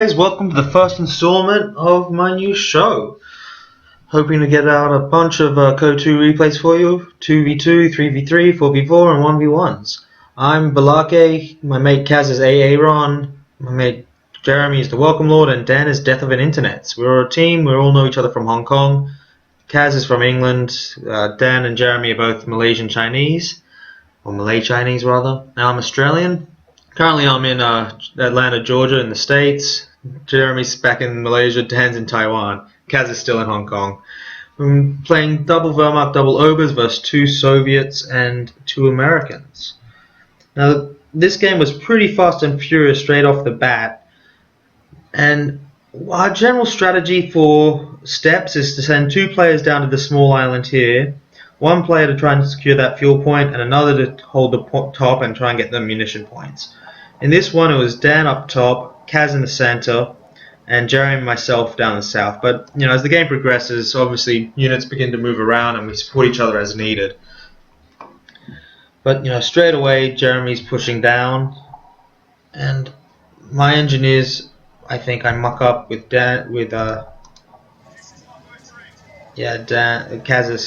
Guys, welcome to the first installment of my new show. Hoping to get out a bunch of COH2 replays for you, 2v2, 3v3, 4v4 and 1v1s. I'm Blaké, my mate Kaz is A.A.Ron, my mate Jeremy is the Welcome Lord, and Dan is Death of an Internet. We're a team, we all know each other from Hong Kong. Kaz is from England, Dan and Jeremy are both Malaysian Chinese, or Malay Chinese rather. Now I'm Australian. Currently I'm in Atlanta, Georgia in the States. Jeremy's back in Malaysia, Dan's in Taiwan. Kaz is still in Hong Kong. I'm playing double Wehrmacht, double Ogres versus 2 Soviets and 2 Americans. Now this game was pretty fast and furious straight off the bat. And our general strategy for steps is to send 2 players down to the small island here. 1 player to try and secure that fuel point and another to hold the top and try and get the munition points. In this one it was Dan up top, Kaz in the center, and Jeremy and myself down the south. But as the game progresses, obviously units begin to move around and we support each other as needed. But straight away Jeremy's pushing down, and my engineers, I think I muck up with Kaz's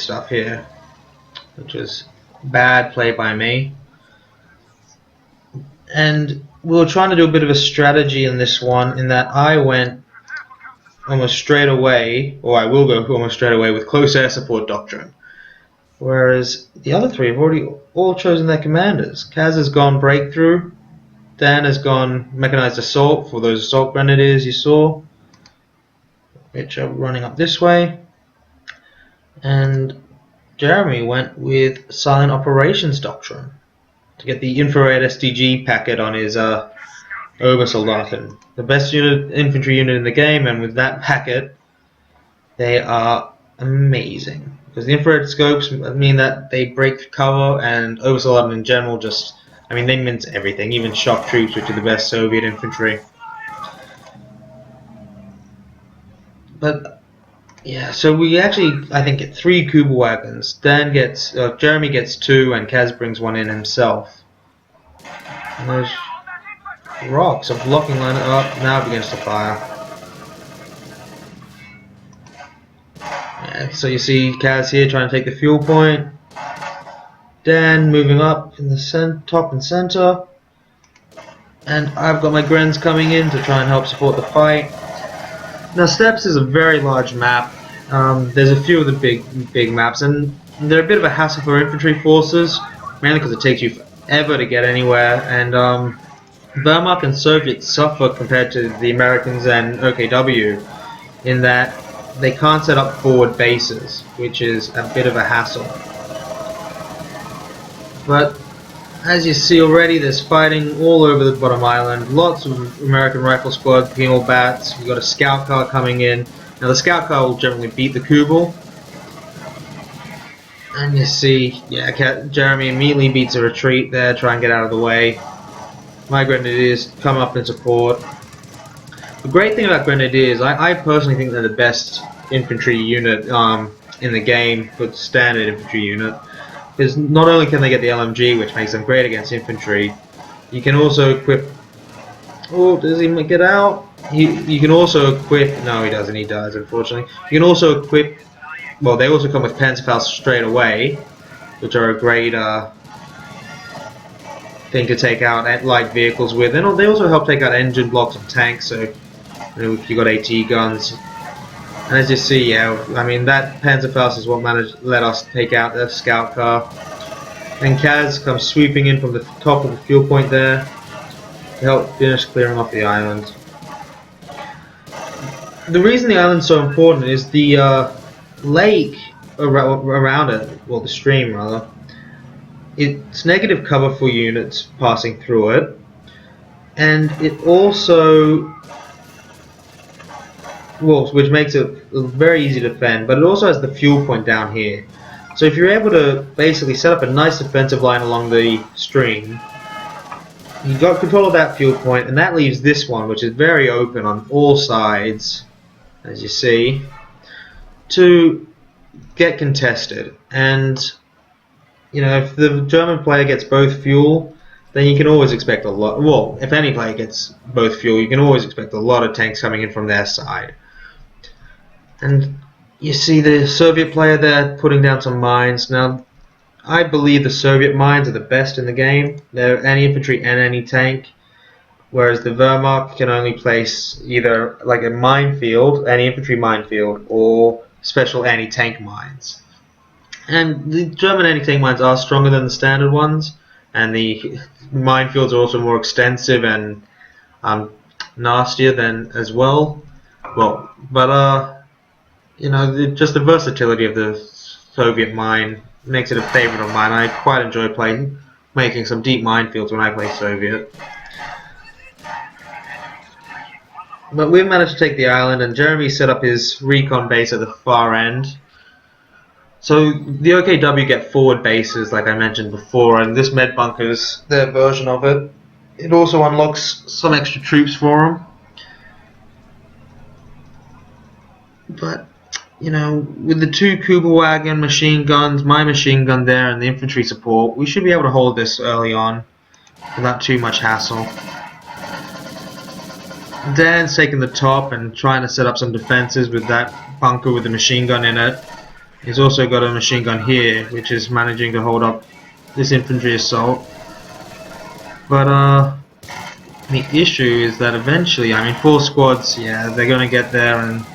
stuff here, which was bad play by me. And we were trying to do a bit of a strategy in this one, in that I went almost straight away, or I will go almost straight away with close air support doctrine. Whereas the other 3 have already all chosen their commanders. Kaz has gone breakthrough, Dan has gone mechanized assault for those assault grenadiers you saw, which are running up this way. And Jeremy went with silent operations doctrine to get the infrared SDG packet on his Obersoldaten, the best infantry unit in the game, and with that packet they are amazing because the infrared scopes mean that they break cover, and Obersoldaten in general they mince everything, even shock troops, which are the best Soviet infantry. But yeah, so we actually, I think, get 3 Kuba wagons. Jeremy gets 2, and Kaz brings 1 in himself. And those rocks are blocking line up. Now it begins to fire. Yeah, so you see Kaz here trying to take the fuel point. Dan moving up in the top and center. And I've got my Grens coming in to try and help support the fight. Now Steppes is a very large map. There's a few of the big maps, and they're a bit of a hassle for infantry forces, mainly because it takes you forever to get anywhere. And Wehrmacht and Soviets suffer compared to the Americans and OKW in that they can't set up forward bases, which is a bit of a hassle. But as you see already, there's fighting all over the bottom island. Lots of American rifle squad, penal bats. We've got a scout car coming in. Now the scout car will generally beat the Kubel. And you see, Jeremy immediately beats a retreat there, try and get out of the way. My Grenadiers come up in support. The great thing about Grenadiers, I personally think they're the best infantry unit in the game, for standard infantry unit. Because not only can they get the LMG, which makes them great against infantry, you can also equip... Oh, does he get out? You can also equip... No, he doesn't. He dies, unfortunately. You can also equip... Well, they also come with Panzerfaust straight away, which are a great thing to take out light vehicles with. And they also help take out engine blocks and tanks, so if you got AT guns. And as you see, that Panzerfaust is what let us take out the scout car. And Kaz comes sweeping in from the top of the fuel point there to help finish clearing off the island. The reason the island's so important is the lake around it, well, the stream rather, it's negative cover for units passing through it, and it also, which makes it very easy to defend, but it also has the fuel point down here. So if you're able to basically set up a nice defensive line along the stream, you got control of that fuel point, and that leaves this one, which is very open on all sides, as you see, to get contested. And if the German player gets both fuel, then you can always expect a lot. Well, if any player gets both fuel, you can always expect a lot of tanks coming in from their side. And you see the Soviet player there putting down some mines. Now, I believe the Soviet mines are the best in the game. They're anti-infantry and anti-tank, whereas the Wehrmacht can only place either like a minefield, anti-infantry minefield, or special anti-tank mines. And the German anti-tank mines are stronger than the standard ones, and the minefields are also more extensive and nastier than as well. Just the versatility of the Soviet mine makes it a favorite of mine. I quite enjoy making some deep minefields when I play Soviet. But we've managed to take the island, and Jeremy set up his recon base at the far end. So the OKW get forward bases, like I mentioned before, and this med bunker is their version of it. It also unlocks some extra troops for them. But, with the 2 Kubelwagen machine guns, my machine gun there, and the infantry support, we should be able to hold this early on without too much hassle. Dan's taking the top and trying to set up some defenses with that bunker with the machine gun in it. He's also got a machine gun here, which is managing to hold up this infantry assault. But the issue is that eventually, 4 squads, yeah, they're going to get there, and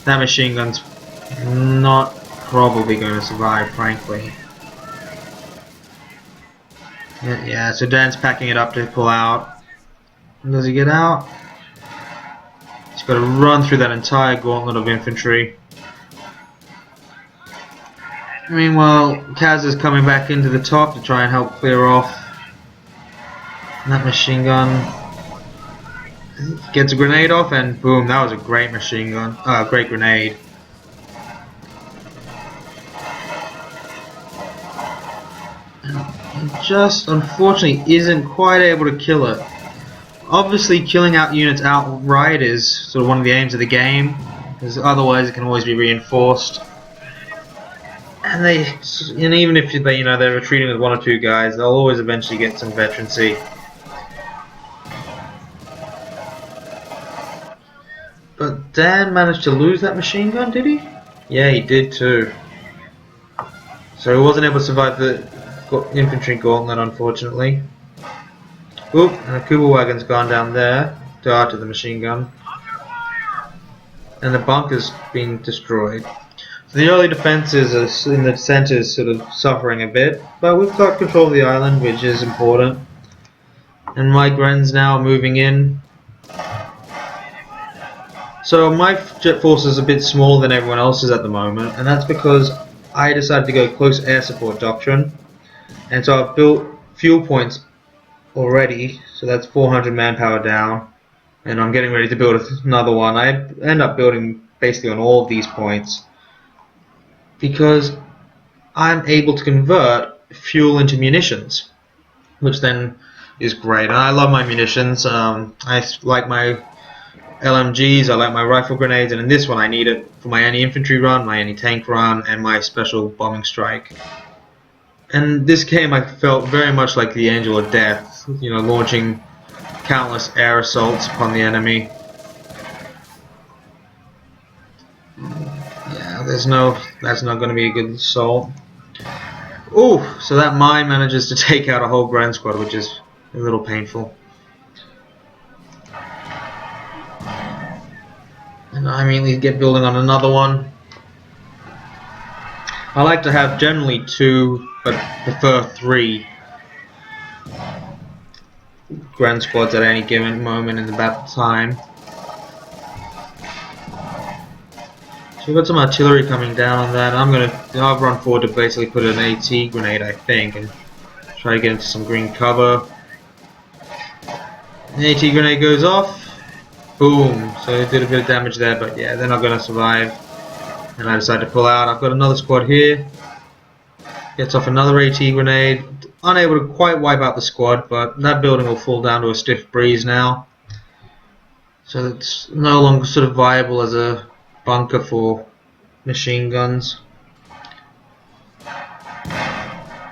that machine gun's not probably going to survive, frankly. Yeah, so Dan's packing it up to pull out. Does he get out? He's got to run through that entire gauntlet of infantry. Meanwhile, Kaz is coming back into the top to try and help clear off. And that machine gun gets a grenade off, and boom, that was a great machine gun, great grenade. And just unfortunately isn't quite able to kill it. Obviously, killing out units outright is sort of one of the aims of the game, because otherwise it can always be reinforced. And even if they're retreating with 1 or 2 guys, they'll always eventually get some veterancy. But Dan managed to lose that machine gun, did he? Yeah, he did too. So he wasn't able to survive the infantry gauntlet, unfortunately. Oop, and the Kubelwagen's gone down there to after the machine gun. And the bunker's been destroyed. So the early defenses in the centre is sort of suffering a bit, but we've got control of the island, which is important. And my Gren's now moving in. So my jet force is a bit smaller than everyone else's at the moment, and that's because I decided to go close air support doctrine. And so I've built fuel points already, so that's 400 manpower down, and I'm getting ready to build another one. I end up building basically on all of these points, because I'm able to convert fuel into munitions, which then is great. And I love my munitions. I like my LMGs, I like my rifle grenades, and in this one I need it for my anti-infantry run, my anti-tank run, and my special bombing strike. And this game I felt very much like the Angel of Death, launching countless air assaults upon the enemy. That's not going to be a good assault. Ooh, so that mine manages to take out a whole Grand Squad, which is a little painful. And I immediately get building on another one. I like to have generally 2, but prefer 3 Grand Squads at any given moment in the battle time. So we've got some artillery coming down on that. I'll run forward to basically put an AT grenade, I think, and try to get into some green cover. The AT grenade goes off. Boom. So it did a bit of damage there, but yeah, they're not going to survive. And I decide to pull out. I've got another squad here. Gets off another AT grenade. Unable to quite wipe out the squad, but that building will fall down to a stiff breeze now. So it's no longer sort of viable as a bunker for machine guns.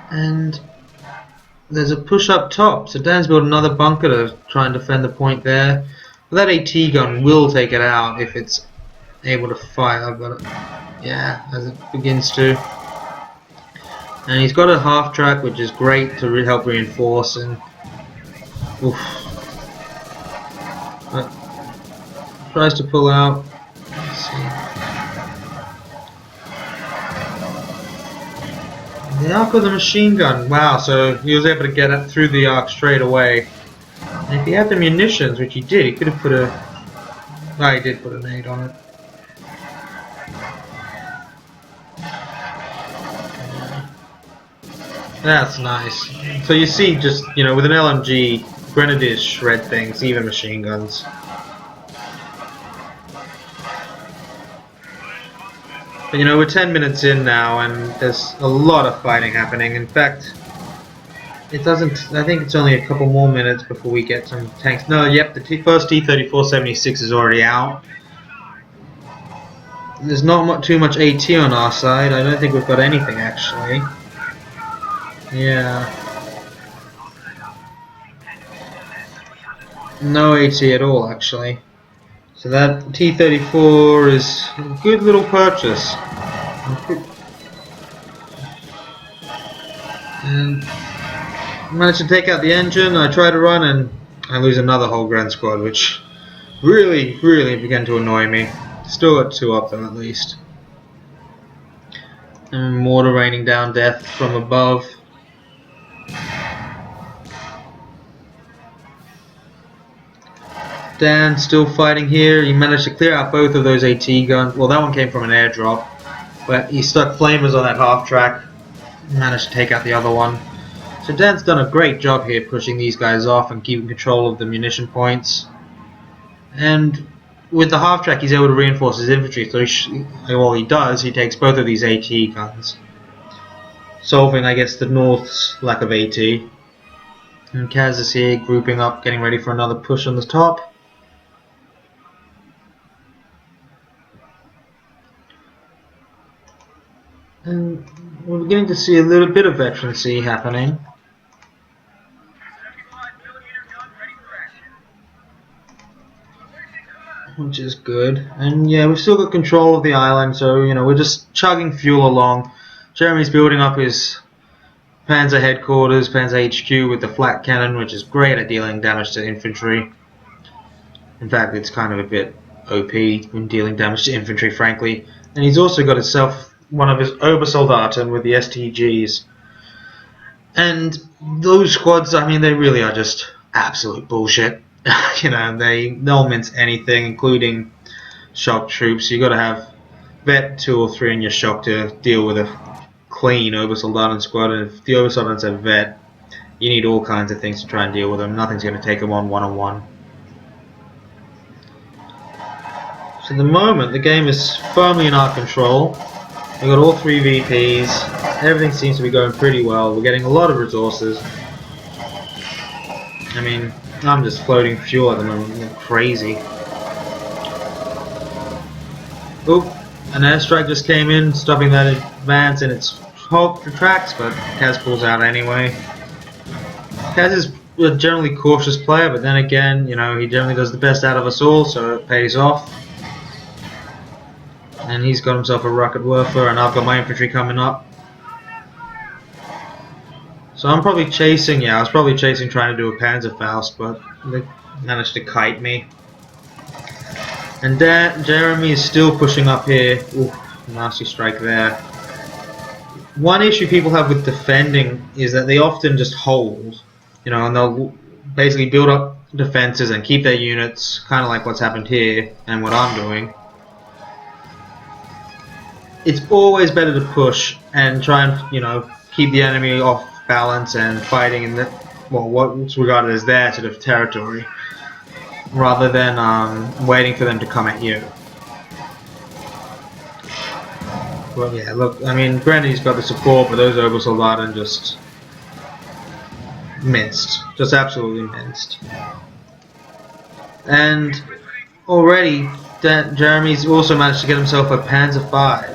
And there's a push up top, so Dan's built another bunker to try and defend the point there. But that AT gun will take it out if it's able to fire, but yeah, as it begins to. And he's got a half track, which is great to help reinforce. And oof, tries to pull out. Let's see. The arc of the machine gun. Wow, so he was able to get it through the arc straight away. And if he had the munitions, which he did, he could have put a. Oh, he did put a nade on it. That's nice. So you see, just, you know, with an LMG, grenadiers shred things, even machine guns. But you know, we're 10 minutes in now, and there's a lot of fighting happening. In fact, it doesn't. I think it's only a couple more minutes before we get some tanks. No, yep, the first T-34-76 is already out. There's not too much AT on our side. I don't think we've got anything actually. Yeah. No AT at all actually. So that T-34 is a good little purchase. And managed to take out the engine. I try to run and I lose another whole Grand Squad, which really began to annoy me. Still got 2 up though at least. And mortar raining down death from above. Dan still fighting here. He managed to clear out both of those AT guns. Well, that one came from an airdrop, but he stuck flamers on that half track. Managed to take out the other one. So Dan's done a great job here pushing these guys off and keeping control of the munition points. And with the half track, he's able to reinforce his infantry. So he does. He takes both of these AT guns, solving, I guess, the North's lack of AT. And Kaz is here, grouping up, getting ready for another push on the top. And we're beginning to see a little bit of veterancy happening. Which is good. And yeah, we've still got control of the island, so you know, we're just chugging fuel along. Jeremy's building up his Panzer headquarters, Panzer HQ with the flak cannon, which is great at dealing damage to infantry. In fact, it's kind of a bit OP when dealing damage to infantry, frankly. And he's also got himself one of his Obersoldaten with the STGs. And those squads, I mean, they really are just absolute bullshit. You know, they'll mince anything, including shock troops. You got to have vet 2 or 3 in your shock to deal with a clean Obersoldaten squad. And if the Obersoldatens have vet, you need all kinds of things to try and deal with them. Nothing's going to take them on one-on-one. So at the moment, the game is firmly in our control. We've got all 3 VPs. Everything seems to be going pretty well. We're getting a lot of resources. I mean, I'm just floating fuel at the moment. I'm crazy. Oop, an airstrike just came in, stopping that advance in its tracks, but Kaz pulls out anyway. Kaz is a generally cautious player, but then again, you know, he generally does the best out of us all, so it pays off. And he's got himself a rocket werfer, and I've got my infantry coming up. So I'm probably chasing, I was probably chasing trying to do a Panzerfaust, but they managed to kite me. And Jeremy is still pushing up here. Ooh, nasty strike there. One issue people have with defending is that they often just hold, you know, and they'll basically build up defenses and keep their units, kind of like what's happened here and what I'm doing. It's always better to push and try and, you know, keep the enemy off balance and fighting in the, well, what's regarded as their sort of territory, rather than waiting for them to come at you. Well, yeah, look, I mean, granted he's got the support, but those Obersoldaten just minced, just absolutely minced. And already, Jeremy's also managed to get himself a Panzer V,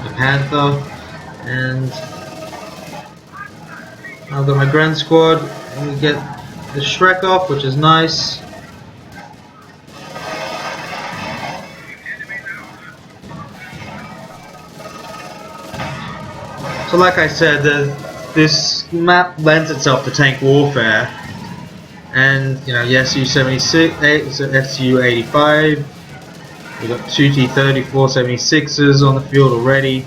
the Panther, and I've got my Grand Squad, and we get the Shrek off, which is nice. So like I said, this map lends itself to tank warfare. And, you know, the SU-76, SU-85, we've got 2 T-34 76s on the field already.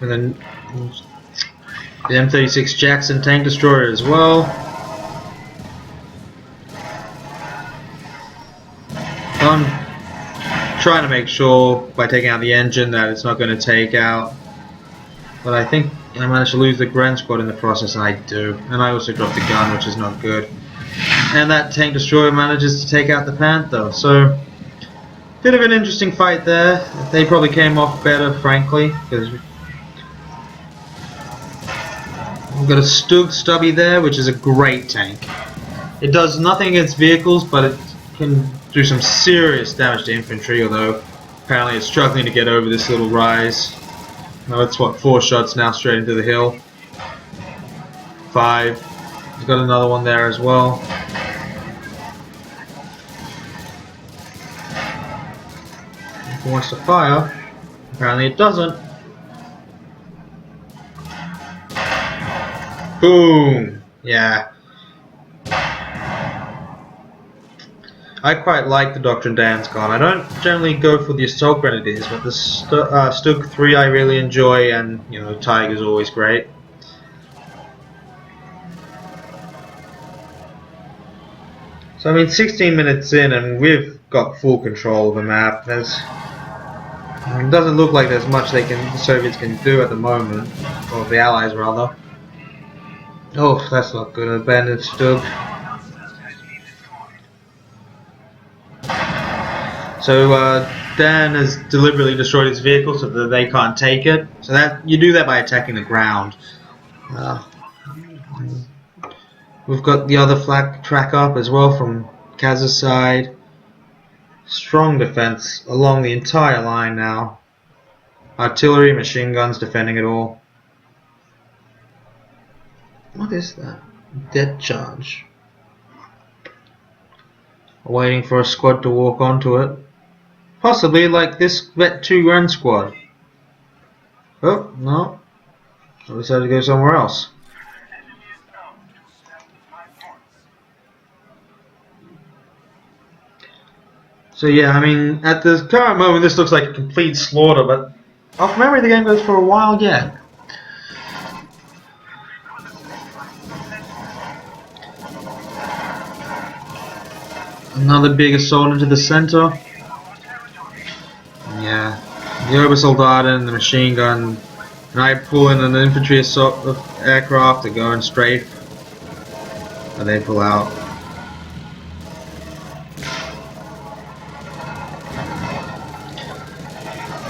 And then the M36 Jackson tank destroyer as well. I'm trying to make sure by taking out the engine that it's not going to take out, but I think I managed to lose the Grand Squad in the process, and I do. And I also dropped the gun, which is not good. And that tank destroyer manages to take out the Panther, so bit of an interesting fight there. They probably came off better, frankly, because we've got a Stug Stubby there, which is a great tank. It does nothing against vehicles, but it can do some serious damage to infantry, although apparently it's struggling to get over this little rise. Oh, it's what, 4 shots now straight into the hill. 5. He's got another one there as well. If it wants to fire, apparently it doesn't. Boom! Yeah. I quite like the Doctrine Dan's gun. I don't generally go for the Assault Grenadiers, but the Stug 3 I really enjoy, and, you know, Tiger's always great. So I mean, 16 minutes in and we've got full control of the map. It doesn't look like there's much the Soviets can do at the moment, or the Allies rather. Oh, that's not good. Abandoned Stug. So Dan has deliberately destroyed his vehicle so that they can't take it. So that you do that by attacking the ground. We've got the other flag track up as well from Kaz's side. Strong defense along the entire line now. Artillery, machine guns defending it all. What is that? Dead charge. Waiting for a squad to walk onto it. Possibly like this Vet 2 Grand Squad. Oh, no. I decided to go somewhere else. So yeah, I mean, at the current moment this looks like a complete slaughter, but off memory the game goes for a while yet. Another big assault into the center. Yeah, the Obersoldaten and the machine gun, and I pull in an infantry assault of aircraft to go and strafe, and they pull out.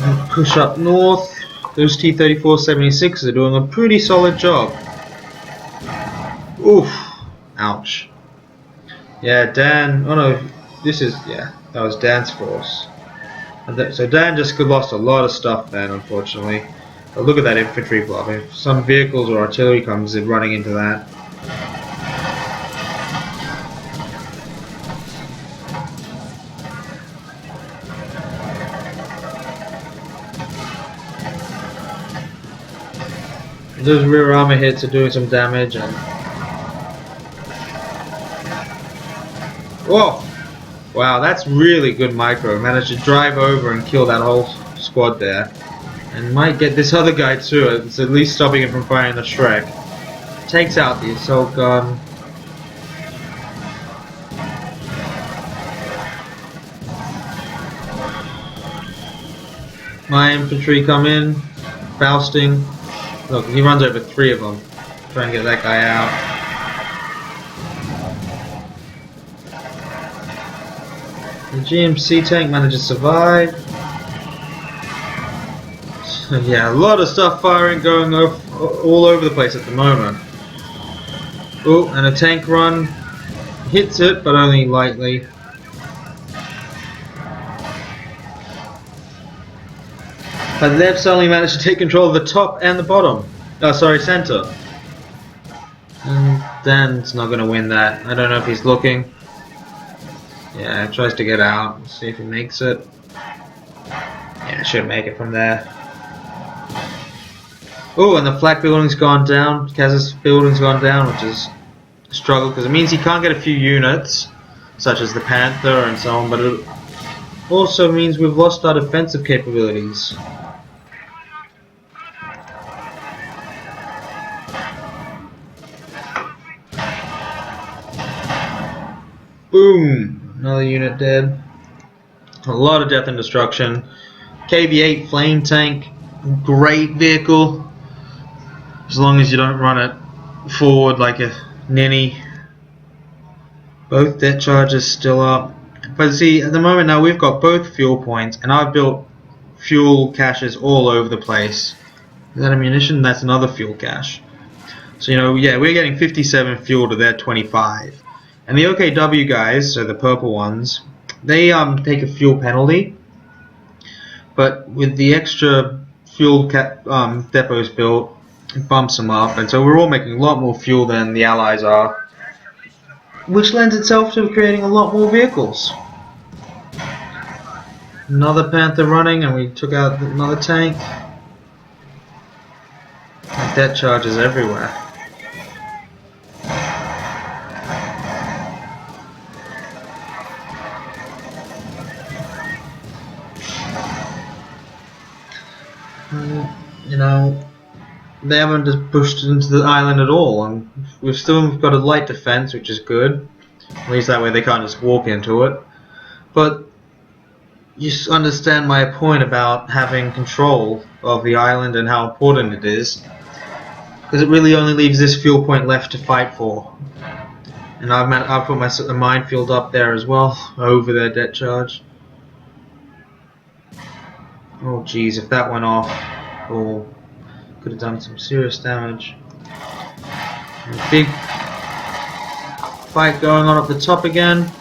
And push up north. Those T-34 76s are doing a pretty solid job. Oof, ouch. Yeah, Dan. Oh no, this is, yeah, that was Dan's force. And so Dan just lost a lot of stuff then, unfortunately. But look at that infantry blob. If some vehicles or artillery comes in running into that. And those rear armor hits are doing some damage, and whoa! Wow, that's really good micro. Managed to drive over and kill that whole squad there. And might get this other guy too. It's at least stopping him from firing the Shrek. Takes out the assault gun. My infantry come in. Fausting. Look, he runs over 3 of them. Try and get that guy out. The GMC tank manages to survive. Yeah, a lot of stuff firing going all over the place at the moment. Oh, and a tank run. Hits it, but only lightly. But they've suddenly managed to take control of the top and the bottom. Oh, sorry, center. And Dan's not going to win that. I don't know if he's looking. Yeah, tries to get out. Let's see if he makes it. Yeah, should make it from there. Oh, and the flak building's gone down. Kaz's building's gone down, which is a struggle because it means he can't get a few units, such as the Panther and so on, but it also means we've lost our defensive capabilities. Boom! Another unit dead. A lot of death and destruction. KV-8 flame tank, great vehicle. As long as you don't run it forward like a ninny. Both debt charges still up. But see, at the moment now we've got both fuel points, and I've built fuel caches all over the place. Is that ammunition? That's another fuel cache. So, you know, yeah, we're getting 57 fuel to their 25. And the OKW guys, so the purple ones, they take a fuel penalty. But with the extra fuel depots built, it bumps them up, and so we're all making a lot more fuel than the Allies are, which lends itself to creating a lot more vehicles. Another Panther running, and we took out another tank. And debt charges everywhere. You know, they haven't just pushed into the island at all, and we've still got a light defense, which is good. At least that way they can't just walk into it. But you understand my point about having control of the island and how important it is, because it really only leaves this fuel point left to fight for. And I've put a minefield up there as well, over their debt charge. Oh geez, if that went off, oh, could have done some serious damage. A big fight going on at the top again.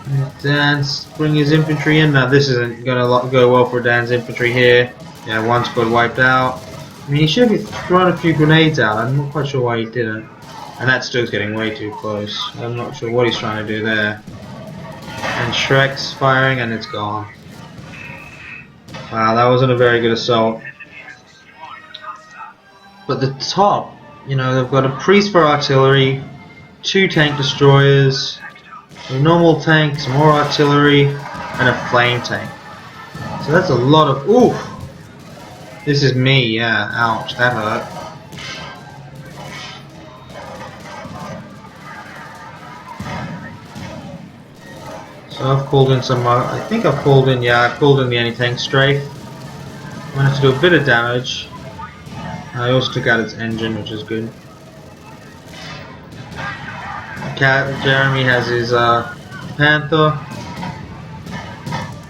And Dan's bringing his infantry in. Now this isn't going to go well for Dan's infantry here. Yeah, one squad wiped out. I mean, he should have thrown a few grenades out. I'm not quite sure why he didn't. And that still's getting way too close. I'm not sure what he's trying to do there. And Shrek's firing, and it's gone. Wow, that wasn't a very good assault. But the top, you know, they've got a priest for artillery, 2 tank destroyers, a normal tank, some more artillery, and a flame tank. So that's a lot of... Oof! This is me, yeah. Ouch, that hurt. So I've called in some, I think I've called in, yeah, I've called in the anti-tank strafe. Managed to do a bit of damage. I also took out its engine, which is good. Jeremy has his Panther.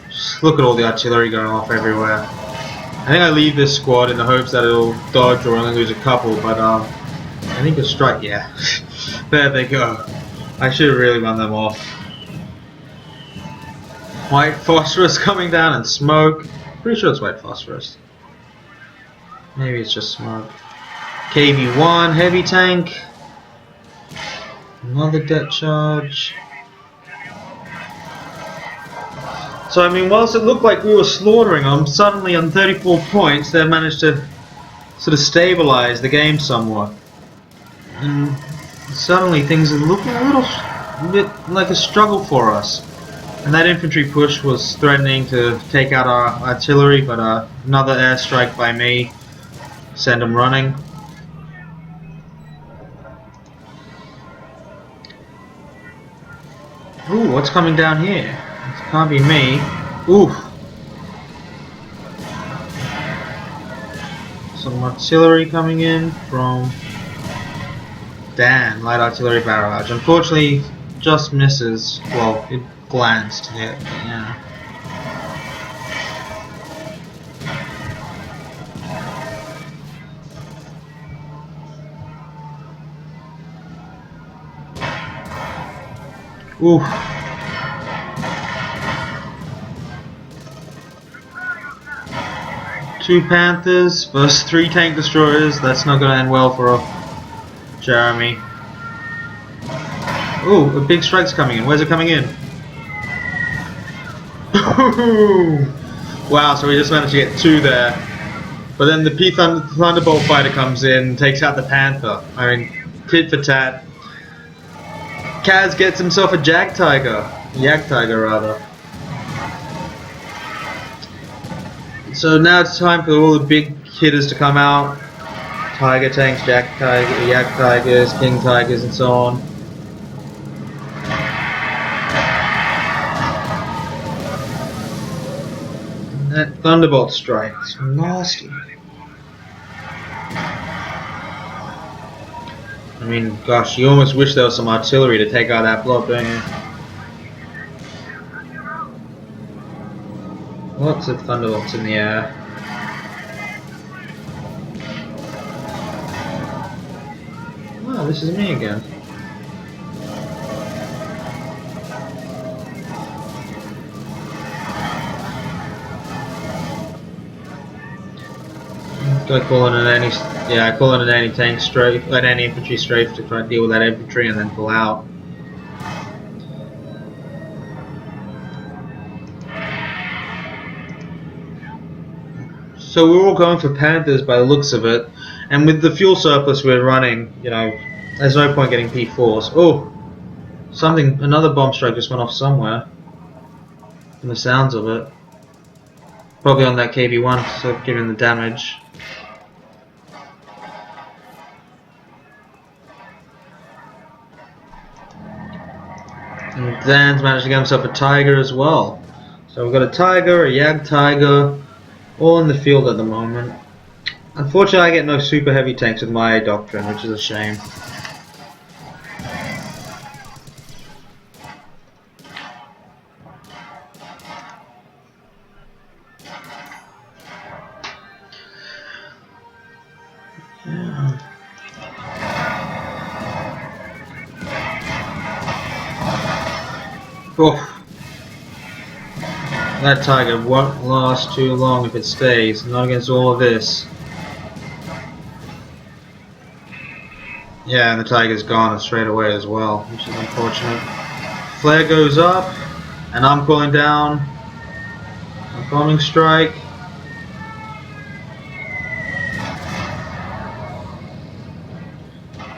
Just look at all the artillery going off everywhere. I think I leave this squad in the hopes that it'll dodge or only lose a couple, but I think it'll strike, yeah. There they go. I should have really run them off. White phosphorus coming down and smoke. Pretty sure it's white phosphorus. Maybe it's just smoke. KV-1 heavy tank. Another debt charge. So I mean, whilst it looked like we were slaughtering them, suddenly on 34 points they managed to sort of stabilize the game somewhat. And suddenly things are looking a little bit like a struggle for us. And that infantry push was threatening to take out our artillery, but another airstrike by me sent them running. Ooh, what's coming down here? It can't be me. Ooh. Some artillery coming in from Dan, light artillery barrage. Unfortunately, just misses. Well, it glanced hit, but yeah. Ooh. Two Panthers versus 3 tank destroyers. That's not going to end well for Jeremy. Ooh, a big strike's coming in. Where's it coming in? Wow, so we just managed to get 2 there. But then the Thunderbolt fighter comes in, takes out the Panther. I mean, tit for tat. Kaz gets himself a Yak Tiger rather. So now it's time for all the big hitters to come out. Tiger tanks, Yak Tigers, King Tigers, and so on. And that Thunderbolt strike is nasty. I mean, gosh, you almost wish there was some artillery to take out that blob, don't you? Lots of Thunderbolts in the air. Oh, this is me again. I call in an anti-tank strafe, an anti-infantry strafe to try to deal with that infantry and then pull out. So we're all going for Panthers by the looks of it, and with the fuel surplus we're running, you know, there's no point getting P4s. Oh, another bomb strike just went off somewhere, from the sounds of it. Probably on that KB1, so giving the damage. And Dan's managed to get himself a Tiger as well. So we've got a Tiger, a Yak Tiger, all in the field at the moment. Unfortunately, I get no super heavy tanks with my doctrine, which is a shame. Yeah. Oh. That Tiger won't last too long if it stays, not against all of this. Yeah, and the Tiger's gone straight away as well, which is unfortunate. Flare goes up, and I'm calling down a bombing strike.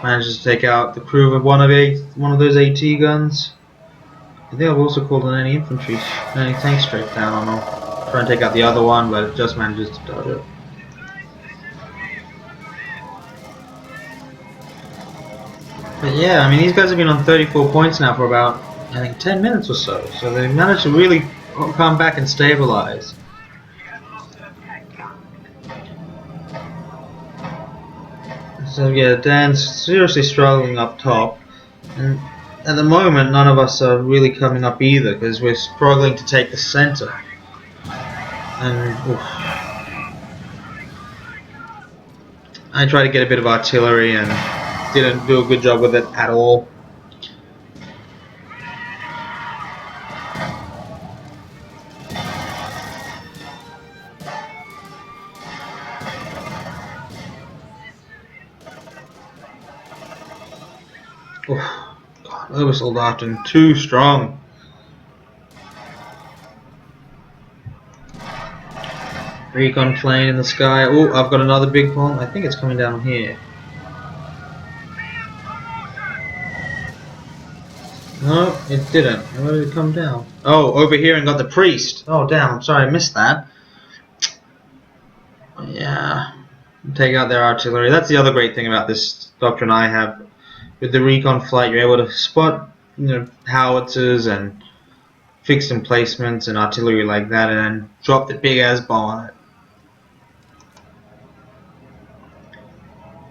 Manages to take out the crew of one of those AT guns. I think I've also called an anti-tank strafe down on him. Try and take out the other one, but it just manages to dodge it. But yeah, I mean, these guys have been on 34 points now for about, I think, 10 minutes or so. So they've managed to really come back and stabilize. So yeah, Dan's seriously struggling up top. And at the moment, none of us are really coming up either, because we're struggling to take the center. And oof. I tried to get a bit of artillery and didn't do a good job with it at all. Oof. God, Oversoldaten, too strong. Recon plane in the sky. Oh, I've got another big bomb. I think it's coming down here. No, it didn't. Where did it come down? Oh, over here and got the priest. Oh, damn. I'm sorry, I missed that. Yeah. Take out their artillery. That's the other great thing about this doctrine I have. With the recon flight, you're able to spot, you know, howitzers and fixed emplacements and artillery like that, and then drop the big ass bomb on it.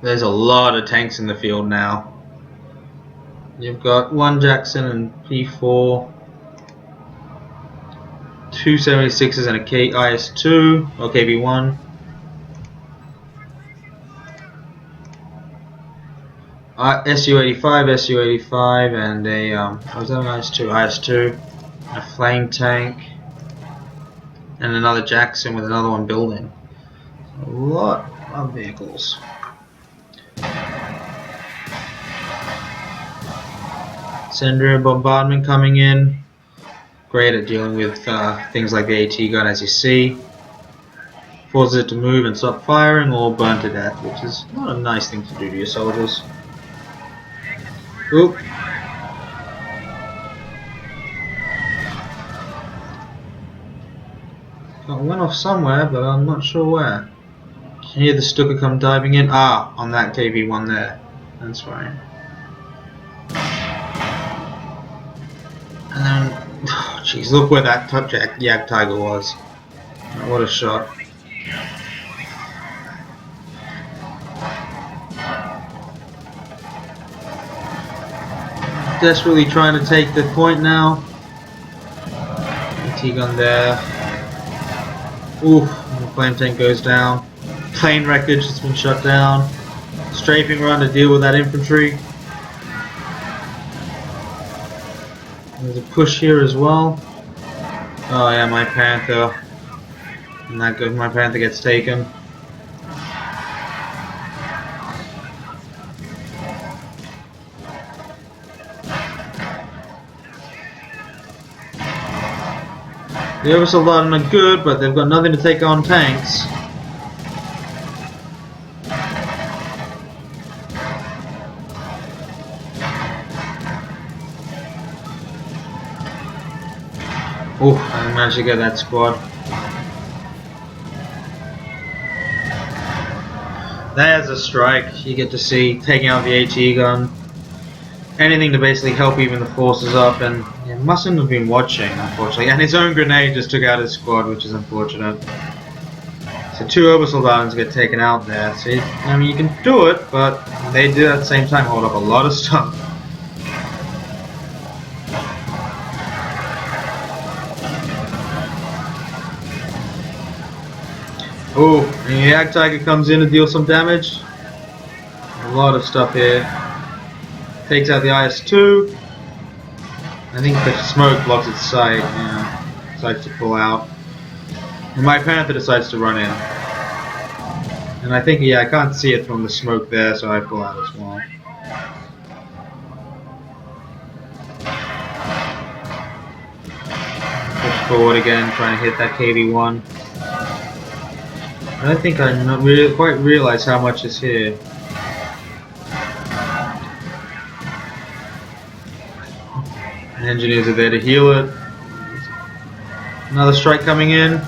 There's a lot of tanks in the field now. You've got one Jackson and P4, two 76s and a IS2 or KB1. SU-85, SU-85, and a was that an IS-2? IS-2, a flame tank, and another Jackson with another one building. A lot of vehicles. Incendiary bombardment coming in. Great at dealing with things like the AT gun, as you see. Forces it to move and stop firing or burn to death, which is not a nice thing to do to your soldiers. Oop. It went off somewhere, but I'm not sure where. Can you hear the Stuka come diving in? Ah, on that KV-1 there. That's fine. And then, oh, jeez, look where that Yak Tiger was. What a shot. Desperately trying to take the point now. AT gun there. Oof, the flame tank goes down. Plane wreckage has been shut down. Strafing run to deal with that infantry. There's a push here as well. Oh yeah, my Panther. And that goes, my Panther gets taken. The Oversoldaten are good, but they've got nothing to take on tanks. Oh, I managed to get that squad. There's a strike. You get to see taking out the AT gun. Anything to basically help even the forces up, and yeah, mustn't have been watching, unfortunately. And his own grenade just took out his squad, which is unfortunate. So 2 Oversoldatens get taken out there. So I mean, you can do it, but they do at the same time hold up a lot of stuff. Oh, and the Yak Tiger comes in to deal some damage. A lot of stuff here. Takes out the IS-2. I think the smoke blocks its sight. Yeah, decides to pull out. And my Panther decides to run in. And I think, yeah, I can't see it from the smoke there, so I pull out as well. Push forward again, trying to hit that KV-1. I don't think I quite realize how much is here. Engineers are there to heal it. Another strike coming in.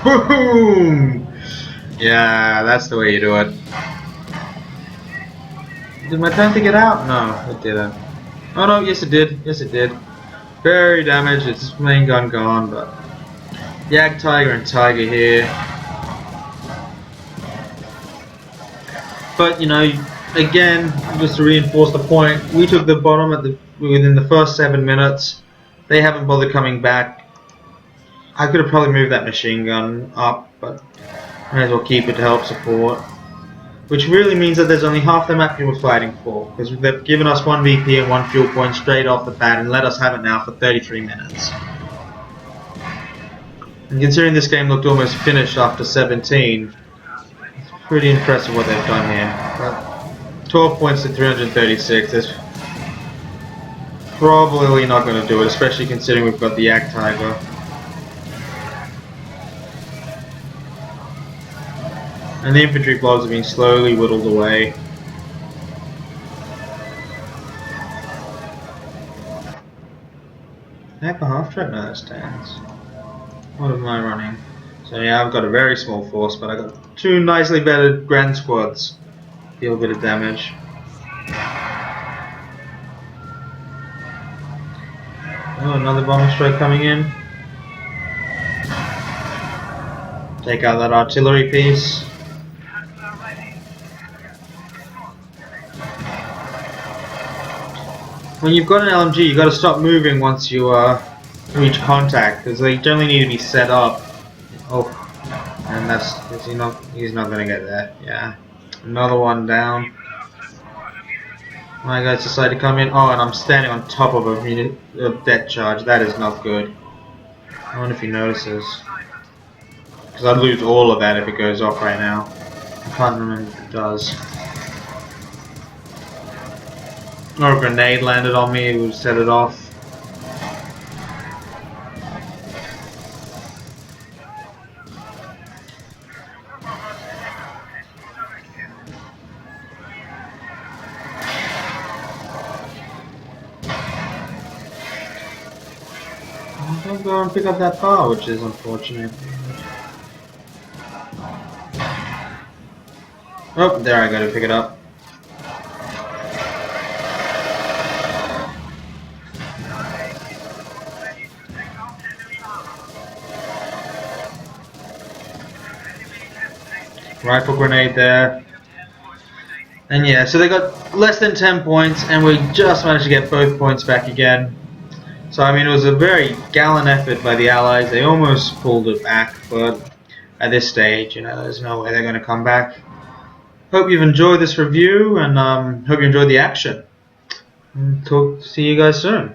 Boom! Yeah, that's the way you do it. Did my Panther get out? No, it didn't. Oh no, yes it did. Yes it did. Very damaged. Its main gun gone, but Yak Tiger and Tiger here. But you know, again, just to reinforce the point, we took the bottom within the first 7 minutes. They haven't bothered coming back. I could have probably moved that machine gun up, but I may as well keep it to help support. Which really means that there's only half the map you were fighting for, because they've given us 1 VP and 1 fuel point straight off the bat and let us have it now for 33 minutes. And considering this game looked almost finished after 17, it's pretty impressive what they've done here. But 12 points to 336, that's probably not going to do it, especially considering we've got the Yak Tiger. And the infantry blobs are being slowly whittled away. Heck, a half track? No, that's tanks. What am I running? So yeah, I've got a very small force, but I've got 2 nicely bedded grand squads. Deal a bit of damage. Oh, another bomber strike coming in. Take out that artillery piece. When you've got an LMG, you've got to stop moving once you reach contact, because they generally need to be set up. Oh, and he's not going to get that. Yeah, Another one down. My guys decide to come in. Oh, and I'm standing on top of a deck charge. That is not good. I wonder if he notices. Because I'd lose all of that if it goes off right now. I can't remember if it does. Or a grenade landed on me, it would set it off. Don't go and pick up that bar, which is unfortunate. Oh, there I go to pick it up. Rifle grenade there. And yeah, so they got less than 10 points, and we just managed to get both points back again. So I mean, it was a very gallant effort by the Allies. They almost pulled it back, but at this stage, you know, there's no way they're going to come back. Hope you've enjoyed this review, and hope you enjoyed the action. See you guys soon.